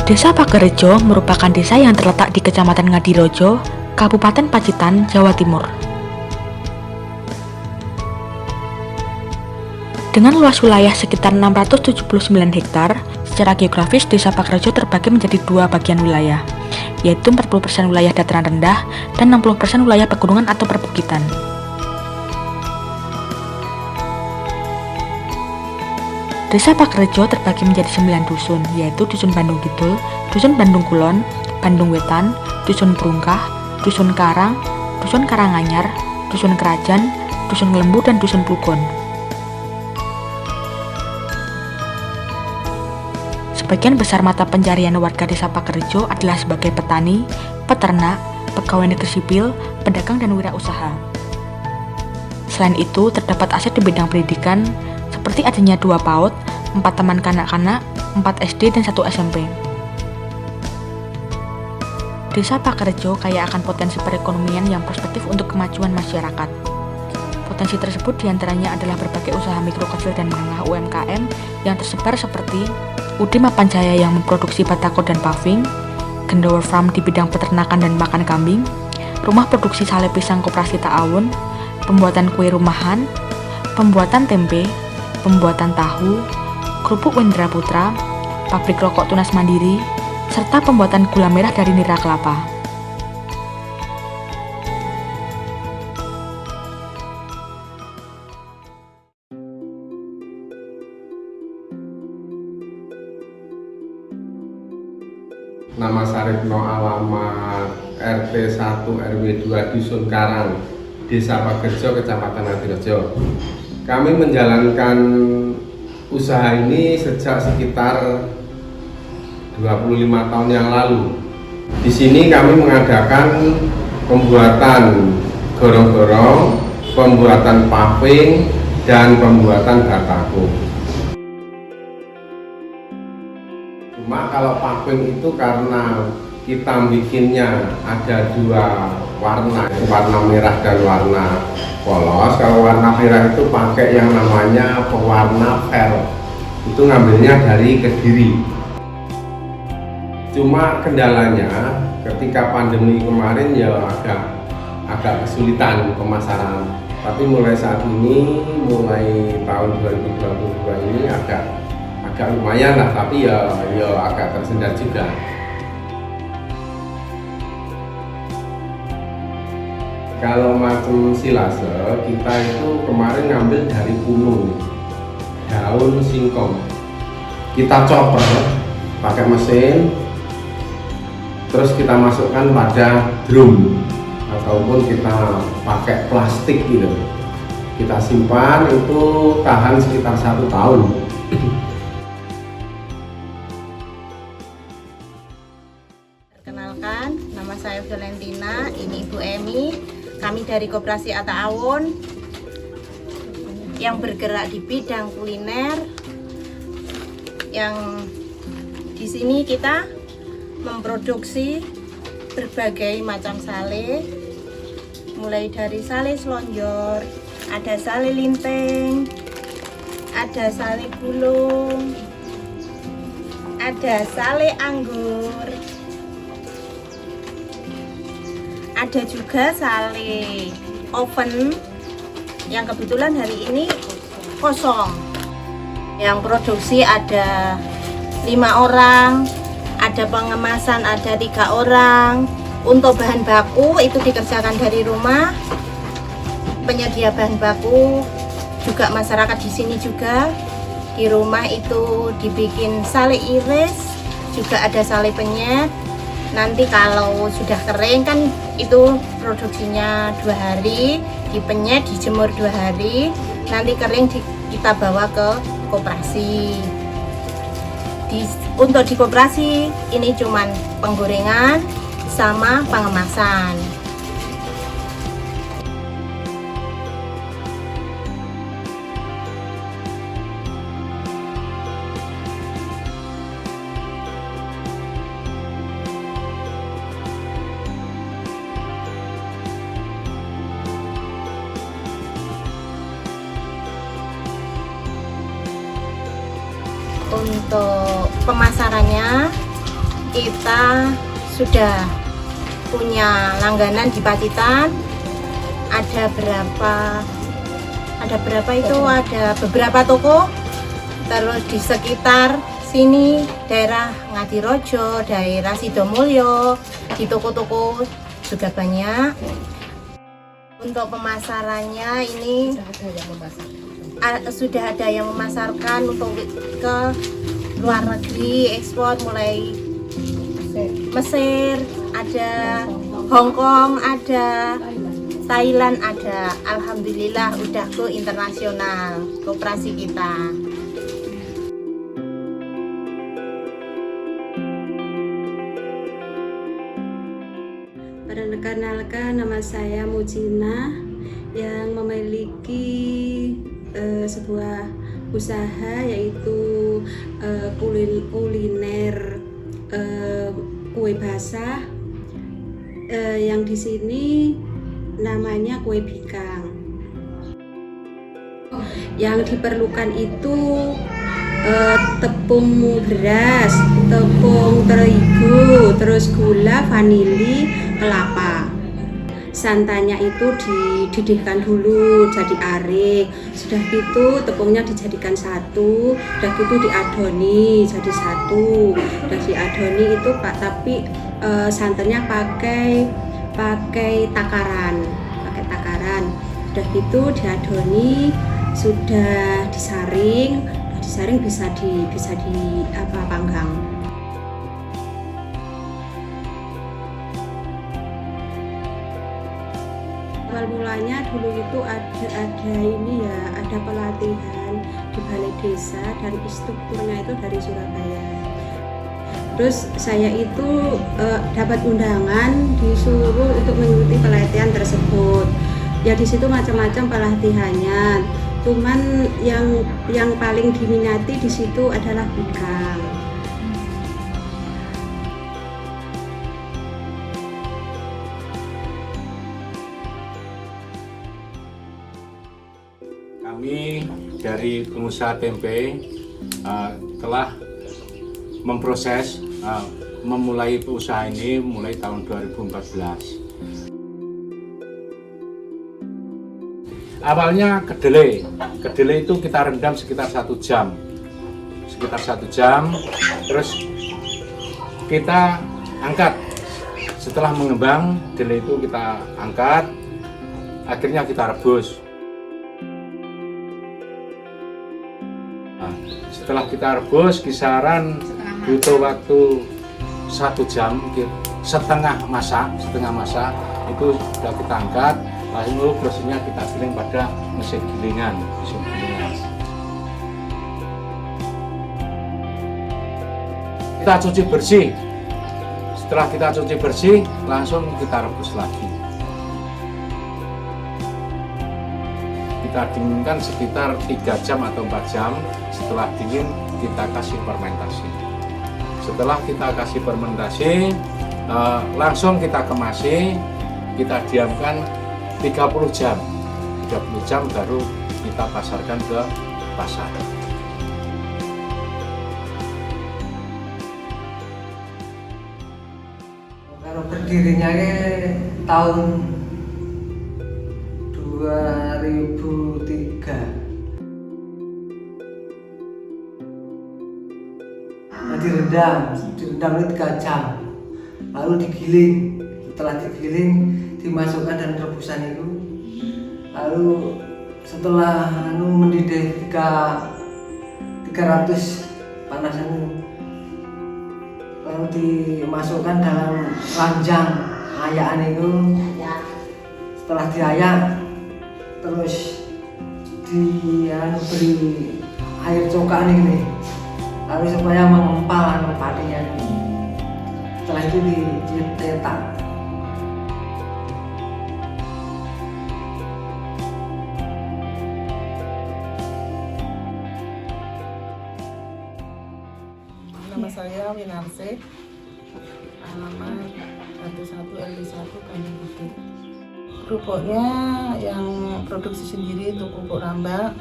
Desa Pagerejo merupakan desa yang terletak di Kecamatan Ngadirojo, Kabupaten Pacitan, Jawa Timur. Dengan luas wilayah sekitar 679 hektar, secara geografis Desa Pagerejo terbagi menjadi dua bagian wilayah, yaitu 40% wilayah dataran rendah dan 60% wilayah pegunungan atau perbukitan. Desa Pagerejo terbagi menjadi 9 dusun, yaitu Dusun Bandung Kidul, Dusun Bandung Kulon, Bandung Wetan, Dusun Brungkah, Dusun Karang, Dusun Karanganyar, Dusun Kerajaan, Dusun Lembu, dan Dusun Plugon. Sebagian besar mata pencarian warga Desa Pagerejo adalah sebagai petani, peternak, pegawai negeri sipil, pedagang, dan wirausaha. Selain itu, terdapat aset di bidang pendidikan, seperti adanya 2 PAUD, 4 taman kanak-kanak, 4 SD, dan 1 SMP. Desa Pagerejo kaya akan potensi perekonomian yang prospektif untuk kemajuan masyarakat. Potensi tersebut diantaranya adalah berbagai usaha mikro, kecil, dan menengah UMKM yang tersebar seperti UD Mapan Jaya yang memproduksi batako dan paving, Gendower Farm di bidang peternakan dan makan kambing, rumah produksi sale pisang koperasi ta'awun, pembuatan kue rumahan, pembuatan tempe, pembuatan tahu, kerupuk Wendra Putra, pabrik rokok Tunas Mandiri, serta pembuatan gula merah dari nira kelapa. Nama Saripno, alamat RT 1 RW 2 Dusun Karang, Desa Pagerejo, Kecamatan Ngadirojo. Kami menjalankan usaha ini sejak sekitar 25 tahun yang lalu. Di sini kami mengadakan pembuatan gorong-gorong, pembuatan paving, dan pembuatan batako. Cuma kalau paving itu karena kita bikinnya ada 2 warna, warna merah dan warna polos. Kalau warna merah itu pakai yang namanya pewarna vel, itu ngambilnya dari Kediri. Cuma kendalanya ketika pandemi kemarin ya agak kesulitan pemasaran. Tapi mulai saat ini, mulai tahun 2022 ini agak lumayan lah, tapi ya agak tersendat juga. Kalau macam silase, kita itu kemarin ngambil dari punung, daun singkong. Kita chopper pakai mesin, terus kita masukkan pada drum, ataupun kita pakai plastik gitu. Kita simpan, itu tahan sekitar 1 tahun. Perkenalkan, nama saya Valentina, ini Ibu Emi. Kami dari Koperasi Ta'awun yang bergerak di bidang kuliner. Yang di sini kita memproduksi berbagai macam sale, mulai dari sale selonjor, ada sale linteng, ada sale gulung, ada sale anggur, ada juga sale oven yang kebetulan hari ini kosong. Yang produksi ada 5 orang, ada pengemasan ada 3 orang. Untuk bahan baku itu dikerjakan dari rumah. Penyedia bahan baku juga masyarakat di sini juga. Di rumah itu dibikin sale iris, juga ada sale penyet. Nanti kalau sudah kering kan itu produksinya 2 hari, dipenyet, dijemur 2 hari, nanti kering kita bawa ke koperasi. Untuk di koperasi ini cuman penggorengan sama pengemasan. Untuk pemasarannya kita sudah punya langganan di Pacitan. Ada beberapa toko. Terus di sekitar sini daerah Ngadirojo, daerah Sidomulyo, di toko-toko juga banyak. Untuk pemasarannya ini sudah ada yang memasarkan untuk ke luar negeri, ekspor mulai Mesir, ada Hong Kong, ada Thailand, ada. Alhamdulillah udah go internasional koperasi kita. Perkenalkan, nama saya Mujina yang memiliki sebuah usaha yaitu kuliner kue basah yang di sini namanya kue bikang. Yang diperlukan itu tepung beras, tepung terigu, terus gula, vanili, kelapa. Santannya itu dididihkan dulu jadi arik. Sudah gitu tepungnya dijadikan satu, sudah gitu diadoni jadi satu. Sudah diadoni itu Pak, tapi santannya pakai takaran. Sudah gitu diadoni, sudah disaring bisa di panggang. Awal mulanya dulu itu ada pelatihan di balai desa dan instrukturnya itu dari Surabaya. Terus saya itu dapat undangan disuruh untuk mengikuti pelatihan tersebut. Ya di situ macam-macam pelatihannya. Cuman yang paling diminati di situ adalah bikang. Kami dari pengusaha tempe telah memproses memulai usaha ini mulai tahun 2014. Awalnya kedelai itu kita rendam sekitar 1 jam, terus kita angkat. Setelah mengembang, kedelai itu kita angkat, akhirnya kita rebus. Nah, setelah kita rebus, kisaran butuh waktu 1 jam, setengah masak itu sudah kita angkat. Lalu prosesnya kita giling pada mesin gilingan. Kita cuci bersih. Setelah kita cuci bersih, langsung kita rebus lagi. Kita dinginkan sekitar 3 jam atau 4 jam. Setelah dingin, kita kasih fermentasi. Setelah kita kasih fermentasi, langsung kita kemasi, kita diamkan 30 jam baru kita pasarkan ke pasar. Kalau berdirinya tahun 2003. Direndam itu 3 jam, lalu digiling. Setelah digiling, dimasukkan dalam rebusan itu, lalu setelah mendidih 300 panasan, lalu dimasukkan dalam ranjang ayaan itu. Setelah diayak, terus beri air cokan ini, lalu supaya mengempal padinya. Setelah itu dicetak. Nama saya Winarse, alamat 11 RW1 Kandang Bukit. Kerupuknya yang produksi sendiri itu kerupuk rambak,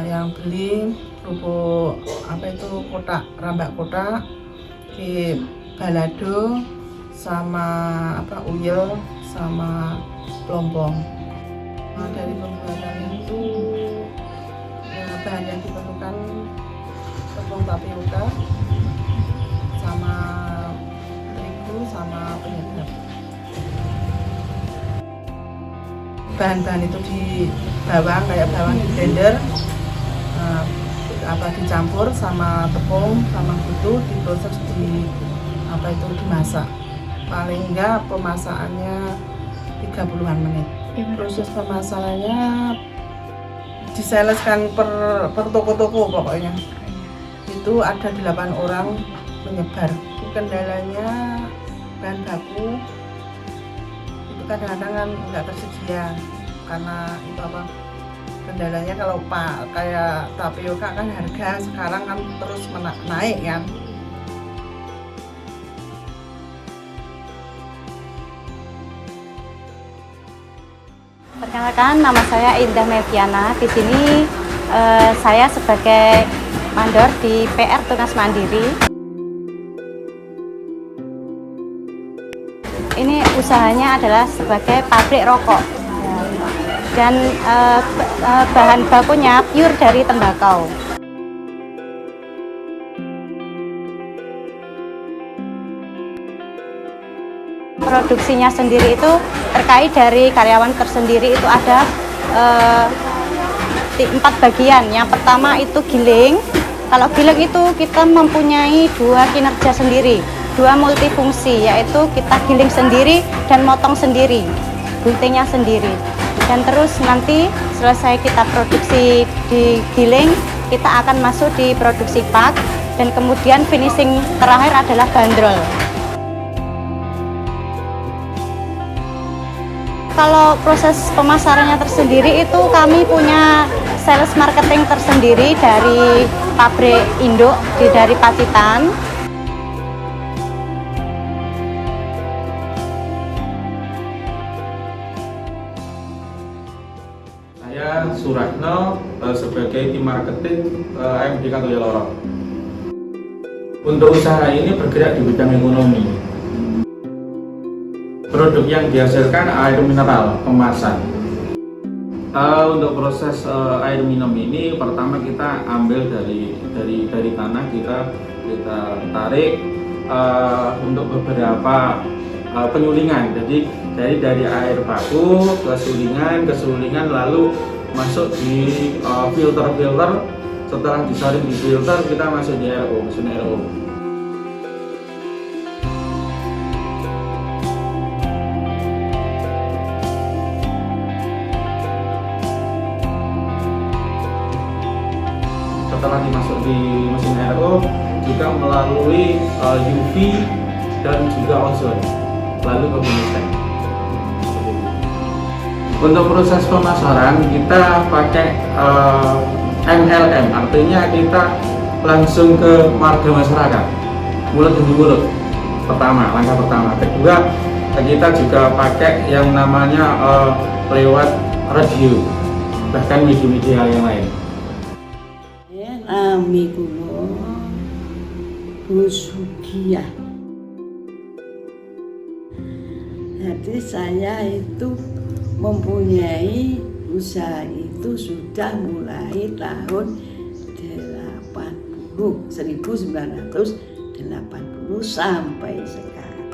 yang beli kerupuk kotak, rambak kotak, di balado sama uyel sama lombong. Dari pembuatannya itu bahan yang diperlukan tepung tapioka sama terigu sama penyedap. Bahan-bahan itu kayak bawang di blender, dicampur sama tepung sama butu, diproses dimasak. Paling enggak pemasakannya 30-an menit. Proses pemasakannya disaleskan per toko-toko pokoknya. Itu ada 8 orang menyebar. Kendalanya bahan baku itu kadang-kadang kan nggak tersedia karena itu kendalanya kalau kayak tapioka kan harga sekarang kan terus naik kan. Perkenalkan, nama saya Indah Meviana. Di sini saya sebagai mandor di PR Tunas Mandiri. Ini usahanya adalah sebagai pabrik rokok dan bahan bakunya pure dari tembakau. Produksinya sendiri itu terkait dari karyawan tersendiri itu ada 4 bagian. Yang pertama itu giling. Kalau giling itu kita mempunyai 2 kinerja sendiri, 2 multifungsi, yaitu kita giling sendiri dan motong sendiri, guntingnya sendiri. Dan terus nanti selesai kita produksi di giling, kita akan masuk di produksi pak, dan kemudian finishing terakhir adalah bandrol. Kalau proses pemasarannya tersendiri itu kami punya sales marketing tersendiri dari pabrik induk dari Pacitan. Saya Suratno sebagai tim marketing AMDK Toyoloro. Untuk usaha ini bergerak di bidang ekonomi. Produk yang dihasilkan air mineral kemasan. Untuk proses air minum ini pertama kita ambil dari tanah, kita tarik untuk beberapa penyulingan. Jadi dari air baku ke sulingan lalu masuk di filter. Setelah disaring di filter kita masuk di RO, mesin RO. Setelah dimasuk di mesin RO juga melalui UV dan juga ozon, lalu ke penyuling. Untuk proses pemasaran kita pakai MLM, artinya kita langsung ke marga masyarakat, mulut demi mulut. Langkah pertama. Kedua, kita juga pakai yang namanya lewat radio, bahkan media-media yang lain. Nami kula Bu Sugiah. Jadi saya itu mempunyai usaha itu sudah mulai tahun 1980 sampai sekarang.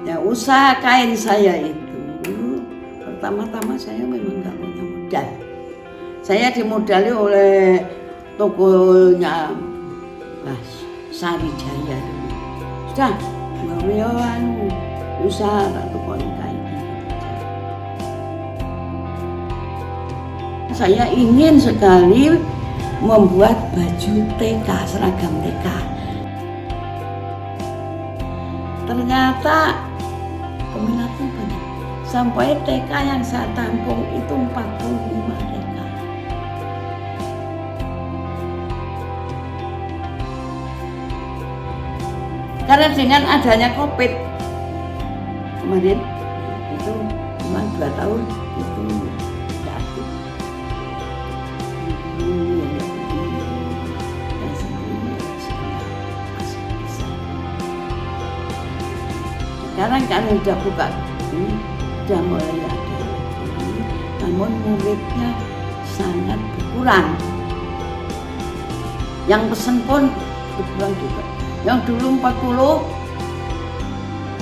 Ya, usaha kain saya itu pertama-tama saya memang nggak punya modal. Saya dimodali oleh tokonya Mas Sari Jaya. Sudah, gawe usaha toko kain. Saya ingin sekali membuat baju TK, seragam TK. Ternyata peminatnya banyak. Sampai TK yang saya tampung itu 45 TK. Karena dengan adanya COVID kemarin itu cuma 2 tahun itu tidak aktif. Sekarang kami sudah buka ini, sudah mulai ada lagi. Namun muridnya sangat berkurang. Yang pesen pun berkurang juga. Yang dulu 40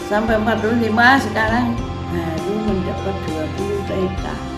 sampai 45, sekarang baru mendapat 20 TK.